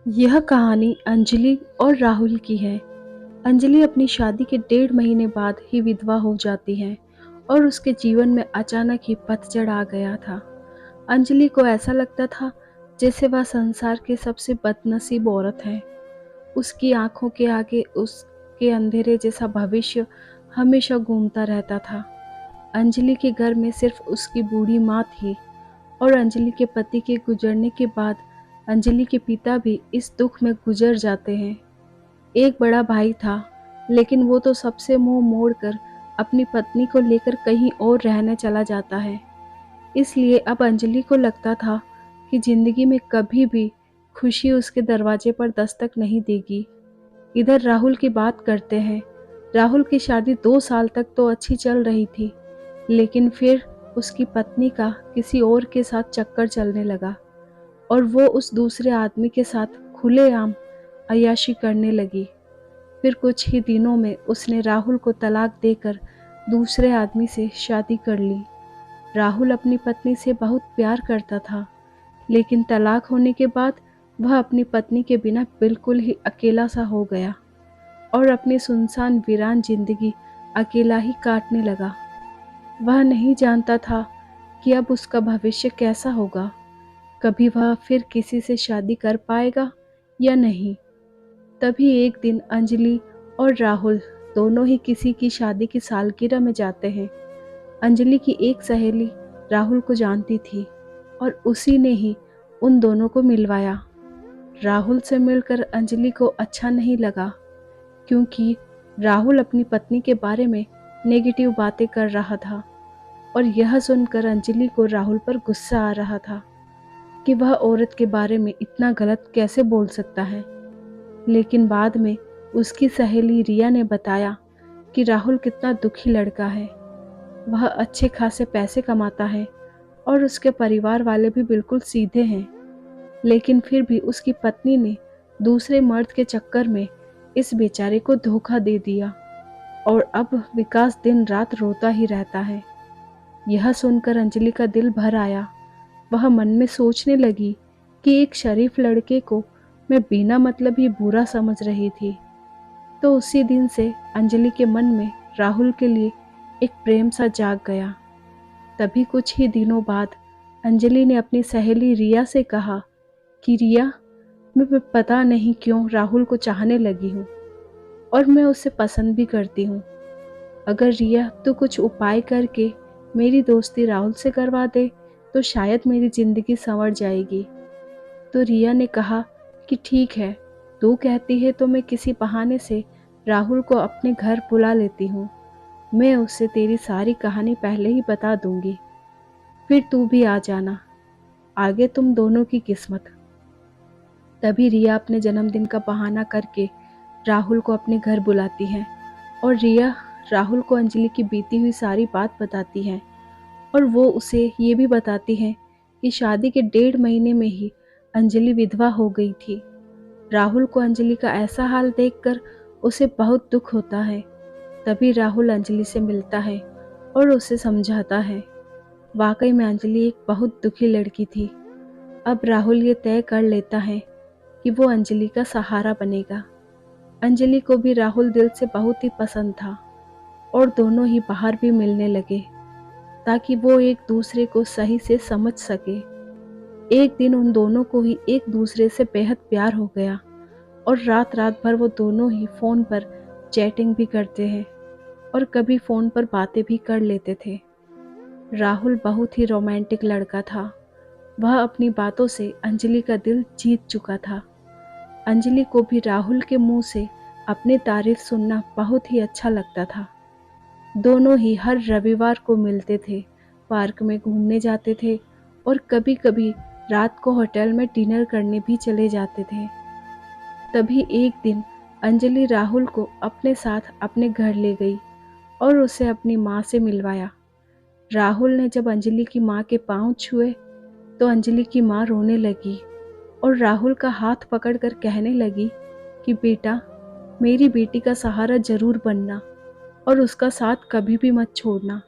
यह कहानी अंजलि और राहुल की है। अंजलि अपनी शादी के 1.5 महीने बाद ही विधवा हो जाती है और उसके जीवन में अचानक ही पतझड़ आ गया था। अंजलि को ऐसा लगता था जैसे वह संसार के सबसे बदनसीब औरत है। उसकी आंखों के आगे उसके अंधेरे जैसा भविष्य हमेशा घूमता रहता था। अंजलि के घर में सिर्फ उसकी बूढ़ी माँ थी और अंजलि के पति के गुजरने के बाद अंजलि के पिता भी इस दुख में गुजर जाते हैं। एक बड़ा भाई था, लेकिन वो तो सबसे मुंह मोड़कर अपनी पत्नी को लेकर कहीं और रहने चला जाता है। इसलिए अब अंजलि को लगता था कि जिंदगी में कभी भी खुशी उसके दरवाजे पर दस्तक नहीं देगी। इधर राहुल की बात करते हैं। राहुल की शादी 2 साल तक तो अच्छी चल रही थी, लेकिन फिर उसकी पत्नी का किसी और के साथ चक्कर चलने लगा और वो उस दूसरे आदमी के साथ खुलेआम अय्याशी करने लगी। फिर कुछ ही दिनों में उसने राहुल को तलाक देकर दूसरे आदमी से शादी कर ली। राहुल अपनी पत्नी से बहुत प्यार करता था, लेकिन तलाक होने के बाद वह अपनी पत्नी के बिना बिल्कुल ही अकेला सा हो गया और अपनी सुनसान वीरान जिंदगी अकेला ही काटने लगा। वह नहीं जानता था कि अब उसका भविष्य कैसा होगा, कभी वह फिर किसी से शादी कर पाएगा या नहीं। तभी एक दिन अंजलि और राहुल दोनों ही किसी की शादी की सालगिरह में जाते हैं। अंजलि की एक सहेली राहुल को जानती थी और उसी ने ही उन दोनों को मिलवाया। राहुल से मिलकर अंजलि को अच्छा नहीं लगा, क्योंकि राहुल अपनी पत्नी के बारे में नेगेटिव बातें कर रहा था और यह सुनकर अंजलि को राहुल पर गुस्सा आ रहा था कि वह औरत के बारे में इतना गलत कैसे बोल सकता है। लेकिन बाद में उसकी सहेली रिया ने बताया कि राहुल कितना दुखी लड़का है। वह अच्छे खासे पैसे कमाता है और उसके परिवार वाले भी बिल्कुल सीधे हैं, लेकिन फिर भी उसकी पत्नी ने दूसरे मर्द के चक्कर में इस बेचारे को धोखा दे दिया और अब विकास दिन रात रोता ही रहता है। यह सुनकर अंजलि का दिल भर आया। वह मन में सोचने लगी कि एक शरीफ लड़के को मैं बिना मतलब ही बुरा समझ रही थी। तो उसी दिन से अंजलि के मन में राहुल के लिए एक प्रेम सा जाग गया। तभी कुछ ही दिनों बाद अंजलि ने अपनी सहेली रिया से कहा कि रिया, मैं पता नहीं क्यों राहुल को चाहने लगी हूँ और मैं उसे पसंद भी करती हूँ। अगर रिया तू कुछ उपाय करके मेरी दोस्ती राहुल से करवा दे तो शायद मेरी जिंदगी संवर जाएगी। तो रिया ने कहा कि ठीक है, तू कहती है तो मैं किसी बहाने से राहुल को अपने घर बुला लेती हूँ। मैं उससे तेरी सारी कहानी पहले ही बता दूंगी, फिर तू भी आ जाना। आगे तुम दोनों की किस्मत। तभी रिया अपने जन्मदिन का बहाना करके राहुल को अपने घर बुलाती है और रिया राहुल को अंजलि की बीती हुई सारी बात बताती है और वो उसे ये भी बताती है कि शादी के 1.5 महीने में ही अंजलि विधवा हो गई थी। राहुल को अंजलि का ऐसा हाल देखकर उसे बहुत दुख होता है। तभी राहुल अंजलि से मिलता है और उसे समझाता है। वाकई में अंजलि एक बहुत दुखी लड़की थी। अब राहुल ये तय कर लेता है कि वो अंजलि का सहारा बनेगा। अंजलि को भी राहुल दिल से बहुत ही पसंद था और दोनों ही बाहर भी मिलने लगे ताकि वो एक दूसरे को सही से समझ सके। एक दिन उन दोनों को ही एक दूसरे से बेहद प्यार हो गया और रात रात भर वो दोनों ही फ़ोन पर चैटिंग भी करते हैं और कभी फ़ोन पर बातें भी कर लेते थे। राहुल बहुत ही रोमांटिक लड़का था। वह अपनी बातों से अंजलि का दिल जीत चुका था। अंजलि को भी राहुल के मुंह से अपनी तारीफ सुनना बहुत ही अच्छा लगता था। दोनों ही हर रविवार को मिलते थे, पार्क में घूमने जाते थे और कभी-कभी रात को होटल में डिनर करने भी चले जाते थे। तभी एक दिन अंजलि राहुल को अपने साथ अपने घर ले गई और उसे अपनी माँ से मिलवाया। राहुल ने जब अंजलि की माँ के पाँव छुए तो अंजलि की माँ रोने लगी और राहुल का हाथ पकड़कर कहने लगी कि बेटा, मेरी बेटी का सहारा जरूर बनना और उसका साथ कभी भी मत छोड़ना।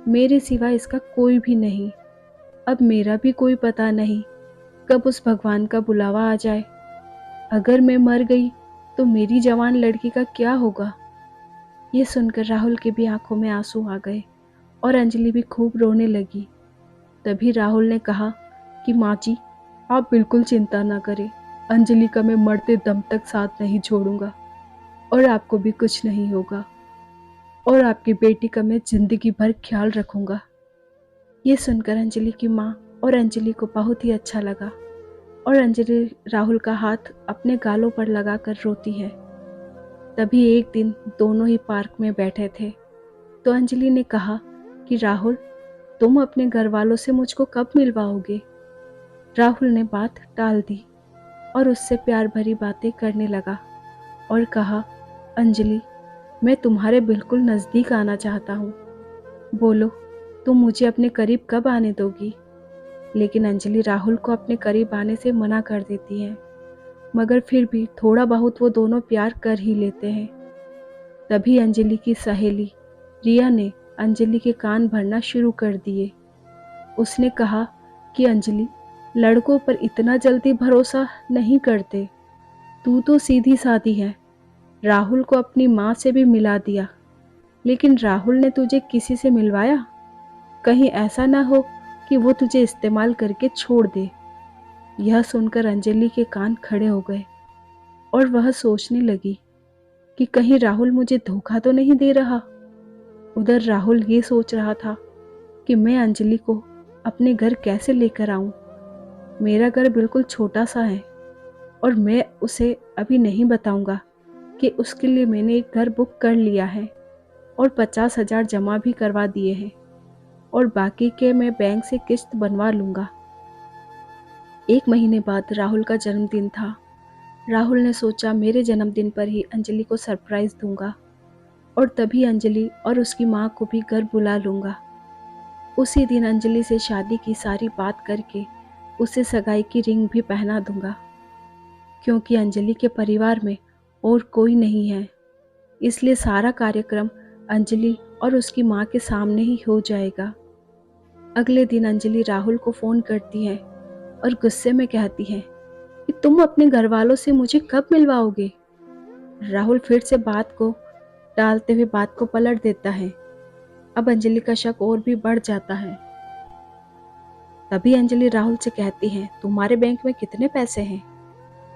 मेरे सिवा इसका कोई भी नहीं। अब मेरा भी कोई पता नहीं कब उस भगवान का बुलावा आ जाए। अगर मैं मर गई तो मेरी जवान लड़की का क्या होगा? ये सुनकर राहुल की भी आंखों में आंसू आ गए और अंजलि भी खूब रोने लगी। तभी राहुल ने कहा कि माँ जी, आप बिल्कुल चिंता ना करें। अंजलि का मैं मरते दम तक साथ नहीं छोड़ूंगा और आपको भी कुछ नहीं होगा और आपकी बेटी का मैं जिंदगी भर ख्याल रखूंगा। ये सुनकर अंजलि की माँ और अंजलि को बहुत ही अच्छा लगा और अंजलि राहुल का हाथ अपने गालों पर लगाकर रोती है। तभी एक दिन दोनों ही पार्क में बैठे थे तो अंजलि ने कहा कि राहुल, तुम अपने घर वालों से मुझको कब मिलवाओगे? राहुल ने बात टाल दी और उससे प्यार भरी बातें करने लगा और कहा, अंजलि, मैं तुम्हारे बिल्कुल नज़दीक आना चाहता हूँ। बोलो, तुम मुझे अपने करीब कब आने दोगी? लेकिन अंजलि राहुल को अपने करीब आने से मना कर देती है, मगर फिर भी थोड़ा बहुत वो दोनों प्यार कर ही लेते हैं। तभी अंजलि की सहेली रिया ने अंजलि के कान भरना शुरू कर दिए। उसने कहा कि अंजलि, लड़कों पर इतना जल्दी भरोसा नहीं करते। तू तो सीधी सादी है। राहुल को अपनी माँ से भी मिला दिया, लेकिन राहुल ने तुझे किसी से मिलवाया? कहीं ऐसा ना हो कि वो तुझे इस्तेमाल करके छोड़ दे। यह सुनकर अंजलि के कान खड़े हो गए और वह सोचने लगी कि कहीं राहुल मुझे धोखा तो नहीं दे रहा। उधर राहुल ये सोच रहा था कि मैं अंजलि को अपने घर कैसे लेकर आऊं। मेरा घर बिल्कुल छोटा सा है और मैं उसे अभी नहीं बताऊंगा कि उसके लिए मैंने एक घर बुक कर लिया है और 50,000 जमा भी करवा दिए हैं और बाकी के मैं बैंक से किस्त बनवा लूंगा। एक महीने बाद राहुल का जन्मदिन था। राहुल ने सोचा मेरे जन्मदिन पर ही अंजलि को सरप्राइज दूंगा और तभी अंजलि और उसकी माँ को भी घर बुला लूंगा। उसी दिन अंजलि से शादी की सारी बात करके उसे सगाई की रिंग भी पहना दूंगा, क्योंकि अंजलि के परिवार में और कोई नहीं है, इसलिए सारा कार्यक्रम अंजलि और उसकी माँ के सामने ही हो जाएगा। अगले दिन अंजलि राहुल को फ़ोन करती है और गुस्से में कहती है कि तुम अपने घर वालों से मुझे कब मिलवाओगे? राहुल फिर से बात को टालते हुए बात को पलट देता है। अब अंजलि का शक और भी बढ़ जाता है। तभी अंजलि राहुल से कहती है, तुम्हारे बैंक में कितने पैसे हैं?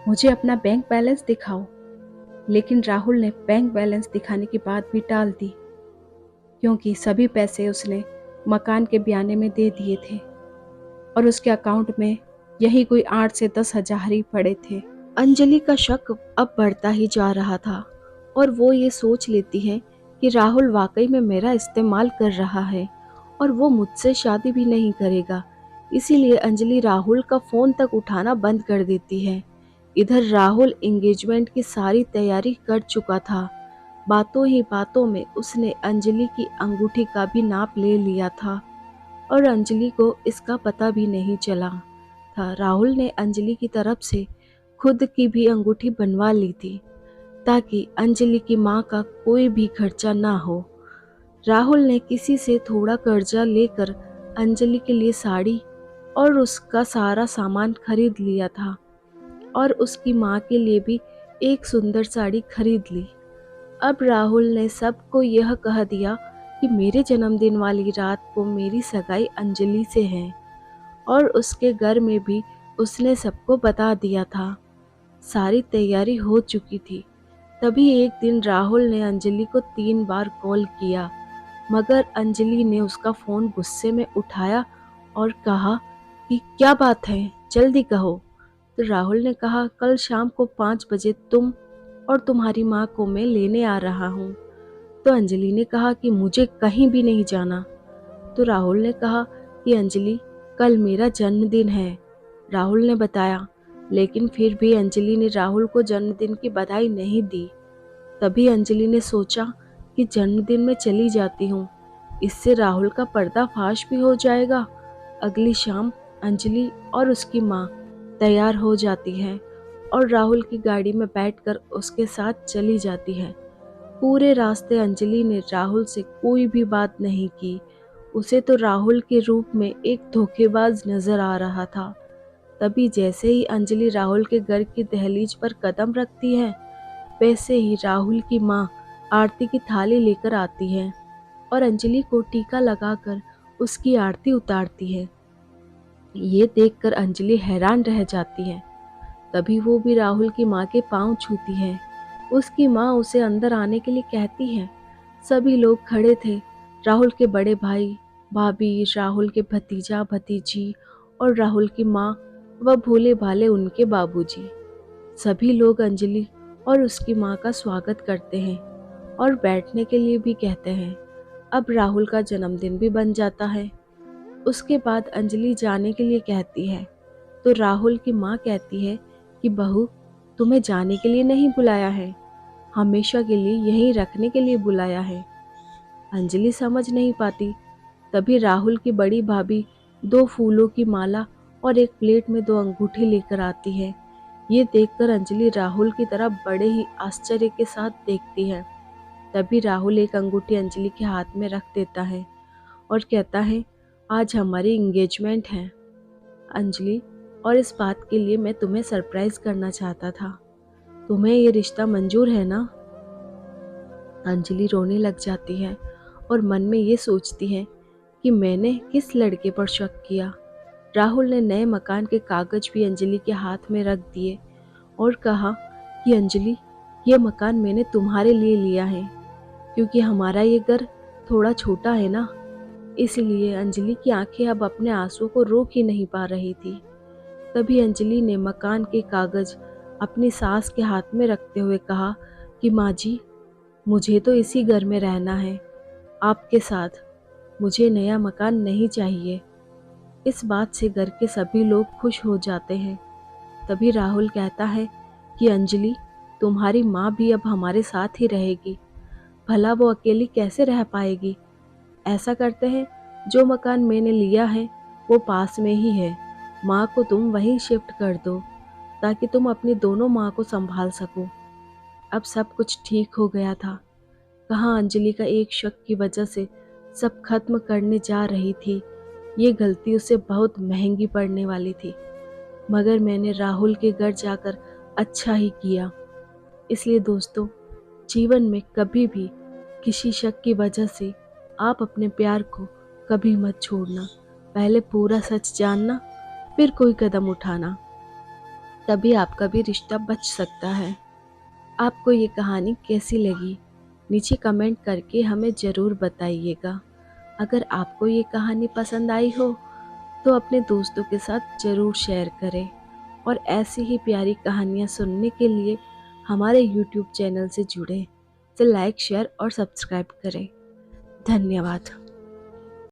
मुझे अपना बैंक बैलेंस दिखाओ। लेकिन राहुल ने बैंक बैलेंस दिखाने की बात भी टाल दी, क्योंकि सभी पैसे उसने मकान के बयाने में दे दिए थे और उसके अकाउंट में यही कोई 8 से 10 हजार ही पड़े थे। अंजलि का शक अब बढ़ता ही जा रहा था और वो ये सोच लेती है कि राहुल वाकई में मेरा इस्तेमाल कर रहा है और वो मुझसे शादी भी नहीं करेगा। इसीलिए अंजलि राहुल का फ़ोन तक उठाना बंद कर देती है। इधर राहुल एंगेजमेंट की सारी तैयारी कर चुका था। बातों ही बातों में उसने अंजलि की अंगूठी का भी नाप ले लिया था और अंजलि को इसका पता भी नहीं चला था। राहुल ने अंजलि की तरफ से खुद की भी अंगूठी बनवा ली थी ताकि अंजलि की माँ का कोई भी खर्चा ना हो। राहुल ने किसी से थोड़ा कर्जा लेकर अंजलि के लिए साड़ी और उसका सारा सामान खरीद लिया था और उसकी माँ के लिए भी एक सुंदर साड़ी खरीद ली। अब राहुल ने सबको यह कह दिया कि मेरे जन्मदिन वाली रात को मेरी सगाई अंजलि से है और उसके घर में भी उसने सबको बता दिया था। सारी तैयारी हो चुकी थी। तभी एक दिन राहुल ने अंजलि को 3 बार कॉल किया, मगर अंजलि ने उसका फ़ोन गुस्से में उठाया और कहा कि क्या बात है, जल्दी कहो। तो राहुल ने कहा, कल शाम को 5 बजे तुम और तुम्हारी माँ को मैं लेने आ रहा हूँ। तो अंजलि ने कहा कि मुझे कहीं भी नहीं जाना। तो राहुल ने कहा कि अंजलि, कल मेरा जन्मदिन है। राहुल ने बताया, लेकिन फिर भी अंजलि ने राहुल को जन्मदिन की बधाई नहीं दी। तभी अंजलि ने सोचा कि जन्मदिन में चली जाती हूँ, इससे राहुल का पर्दाफाश भी हो जाएगा। अगली शाम अंजलि और उसकी माँ तैयार हो जाती है और राहुल की गाड़ी में बैठकर उसके साथ चली जाती है। पूरे रास्ते अंजलि ने राहुल से कोई भी बात नहीं की। उसे तो राहुल के रूप में एक धोखेबाज नजर आ रहा था। तभी जैसे ही अंजलि राहुल के घर की दहलीज पर कदम रखती है, वैसे ही राहुल की माँ आरती की थाली लेकर आती है और अंजलि को टीका लगाकर उसकी आरती उतारती है। ये देखकर अंजलि हैरान रह जाती है। तभी वो भी राहुल की माँ के पांव छूती है। उसकी माँ उसे अंदर आने के लिए कहती है। सभी लोग खड़े थे, राहुल के बड़े भाई, भाभी, राहुल के भतीजा भतीजी और राहुल की माँ व भोले भाले उनके बाबूजी। सभी लोग अंजलि और उसकी माँ का स्वागत करते हैं और बैठने के लिए भी कहते हैं। अब राहुल का जन्मदिन भी बन जाता है। उसके बाद अंजलि जाने के लिए कहती है, तो राहुल की माँ कहती है कि बहू, तुम्हें जाने के लिए नहीं बुलाया है, हमेशा के लिए यहीं रखने के लिए बुलाया है। अंजलि समझ नहीं पाती। तभी राहुल की बड़ी भाभी 2 फूलों की माला और एक प्लेट में 2 अंगूठे लेकर आती है। ये देखकर अंजलि राहुल की तरफ बड़े ही आश्चर्य के साथ देखती है। तभी राहुल एक अंगूठी अंजलि के हाथ में रख देता है और कहता है, आज हमारी एंगेजमेंट है अंजलि, और इस बात के लिए मैं तुम्हें सरप्राइज करना चाहता था। तुम्हें ये रिश्ता मंजूर है ना? अंजलि रोने लग जाती है और मन में ये सोचती है कि मैंने किस लड़के पर शक किया। राहुल ने नए मकान के कागज भी अंजलि के हाथ में रख दिए और कहा कि अंजलि, ये मकान मैंने तुम्हारे लिए लिया है, क्योंकि हमारा ये घर थोड़ा छोटा है ना, इसलिए अंजलि की आंखें अब अपने आंसुओं को रोक ही नहीं पा रही थी। तभी अंजलि ने मकान के कागज अपनी सास के हाथ में रखते हुए कहा कि माँ जी, मुझे तो इसी घर में रहना है आपके साथ, मुझे नया मकान नहीं चाहिए। इस बात से घर के सभी लोग खुश हो जाते हैं। तभी राहुल कहता है कि अंजलि, तुम्हारी माँ भी अब हमारे साथ ही रहेगी, भला वो अकेली कैसे रह पाएगी। ऐसा करते हैं, जो मकान मैंने लिया है वो पास में ही है, माँ को तुम वहीं शिफ्ट कर दो ताकि तुम अपनी दोनों माँ को संभाल सको। अब सब कुछ ठीक हो गया था। कहाँ अंजलि का एक शक की वजह से सब खत्म करने जा रही थी। ये गलती उसे बहुत महंगी पड़ने वाली थी, मगर मैंने राहुल के घर जाकर अच्छा ही किया। इसलिए दोस्तों, जीवन में कभी भी किसी शक की वजह से आप अपने प्यार को कभी मत छोड़ना। पहले पूरा सच जानना, फिर कोई कदम उठाना, तभी आपका भी रिश्ता बच सकता है। आपको ये कहानी कैसी लगी, नीचे कमेंट करके हमें ज़रूर बताइएगा। अगर आपको ये कहानी पसंद आई हो तो अपने दोस्तों के साथ ज़रूर शेयर करें और ऐसी ही प्यारी कहानियाँ सुनने के लिए हमारे YouTube चैनल से जुड़ें। तो लाइक, शेयर और सब्सक्राइब करें। धन्यवाद।